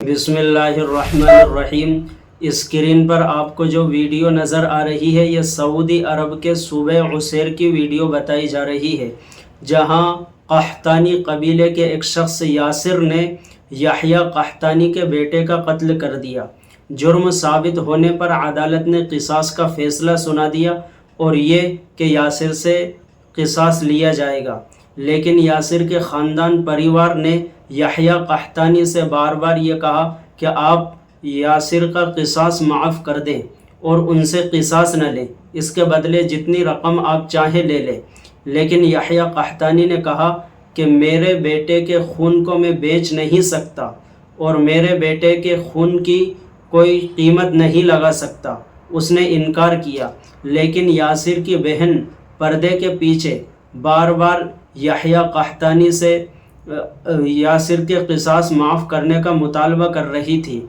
بسم اللہ الرحمن الرحیم۔ اسکرین پر آپ کو جو ویڈیو نظر آ رہی ہے یہ سعودی عرب کے صوبہ عسیر کی ویڈیو بتائی جا رہی ہے، جہاں قحطانی قبیلے کے ایک شخص یاسر نے یحییٰ قحطانی کے بیٹے کا قتل کر دیا۔ جرم ثابت ہونے پر عدالت نے قصاص کا فیصلہ سنا دیا اور یہ کہ یاسر سے قصاص لیا جائے گا، لیکن یاسر کے خاندان پریوار نے یحییٰ قحطانی سے بار بار یہ کہا کہ آپ یاسر کا قصاص معاف کر دیں اور ان سے قصاص نہ لیں، اس کے بدلے جتنی رقم آپ چاہیں لے لیں۔ لیکن یحییٰ قحطانی نے کہا کہ میرے بیٹے کے خون کو میں بیچ نہیں سکتا اور میرے بیٹے کے خون کی کوئی قیمت نہیں لگا سکتا۔ اس نے انکار کیا، لیکن یاسر کی بہن پردے کے پیچھے بار بار یحییٰ قحطانی سے یاسر کے قصاص معاف کرنے کا مطالبہ کر رہی تھی،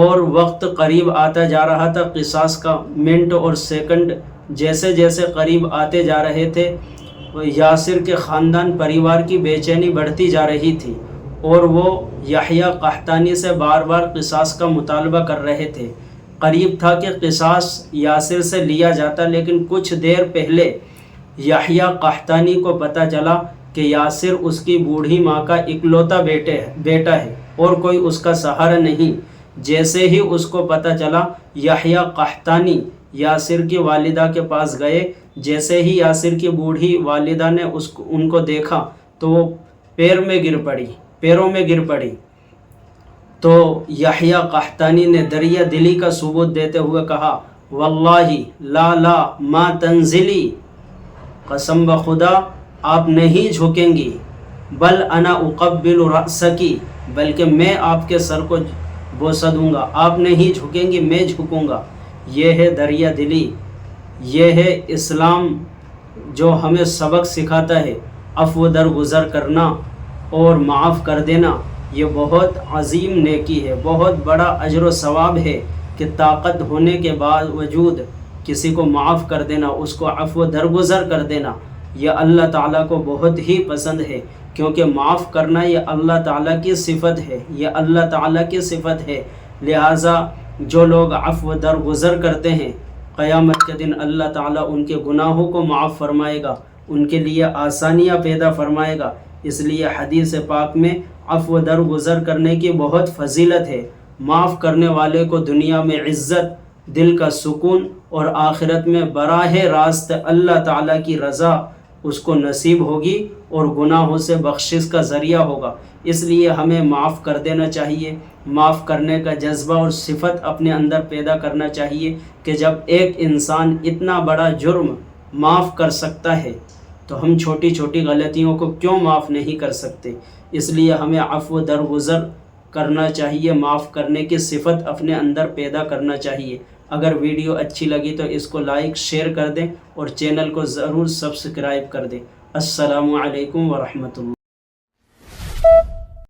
اور وقت قریب آتا جا رہا تھا۔ قصاص کا منٹ اور سیکنڈ جیسے جیسے قریب آتے جا رہے تھے، یاسر کے خاندان پریوار کی بے چینی بڑھتی جا رہی تھی اور وہ یحییٰ قحطانی سے بار بار قصاص کا مطالبہ کر رہے تھے۔ قریب تھا کہ قصاص یاسر سے لیا جاتا، لیکن کچھ دیر پہلے یحییٰ قحطانی کو پتہ چلا کہ یاسر اس کی بوڑھی ماں کا اکلوتا بیٹا ہے اور کوئی اس کا سہارا نہیں۔ جیسے ہی اس کو پتہ چلا، یحییٰ قحطانی یاسر کی والدہ کے پاس گئے۔ جیسے ہی یاسر کی بوڑھی والدہ نے ان کو دیکھا تو وہ پیروں میں گر پڑی۔ تو یحییٰ قحطانی نے دریا دلی کا ثبوت دیتے ہوئے کہا، واللہ لا ما تنزلی، قسم بخدا آپ نہیں جھکیں گی، بل انا اقبل رأسکی، بلکہ میں آپ کے سر کو بوسہ دوں گا۔ آپ نہیں جھکیں گی، میں جھکوں گا۔ یہ ہے دریا دلی، یہ ہے اسلام جو ہمیں سبق سکھاتا ہے۔ عفو درگزر کرنا اور معاف کر دینا یہ بہت عظیم نیکی ہے، بہت بڑا اجر و ثواب ہے کہ طاقت ہونے کے باوجود کسی کو معاف کر دینا، اس کو عفو درگزر کر دینا، یہ اللہ تعالیٰ کو بہت ہی پسند ہے، کیونکہ معاف کرنا یہ اللہ تعالیٰ کی صفت ہے، یہ اللہ تعالیٰ کی صفت ہے۔ لہٰذا جو لوگ عفو درگزر کرتے ہیں، قیامت کے دن اللہ تعالیٰ ان کے گناہوں کو معاف فرمائے گا، ان کے لیے آسانیاں پیدا فرمائے گا۔ اس لیے حدیث پاک میں عفو درگزر کرنے کی بہت فضیلت ہے۔ معاف کرنے والے کو دنیا میں عزت، دل کا سکون اور آخرت میں براہ راست اللہ تعالیٰ کی رضا اس کو نصیب ہوگی اور گناہوں سے بخشش کا ذریعہ ہوگا۔ اس لیے ہمیں معاف کر دینا چاہیے، معاف کرنے کا جذبہ اور صفت اپنے اندر پیدا کرنا چاہیے کہ جب ایک انسان اتنا بڑا جرم معاف کر سکتا ہے تو ہم چھوٹی چھوٹی غلطیوں کو کیوں معاف نہیں کر سکتے؟ اس لیے ہمیں عفو درگزر کرنا چاہیے، معاف کرنے کی صفت اپنے اندر پیدا کرنا چاہیے۔ اگر ویڈیو اچھی لگی تو اس کو لائک شیئر کر دیں اور چینل کو ضرور سبسکرائب کر دیں۔ السلام علیکم ورحمۃ اللہ۔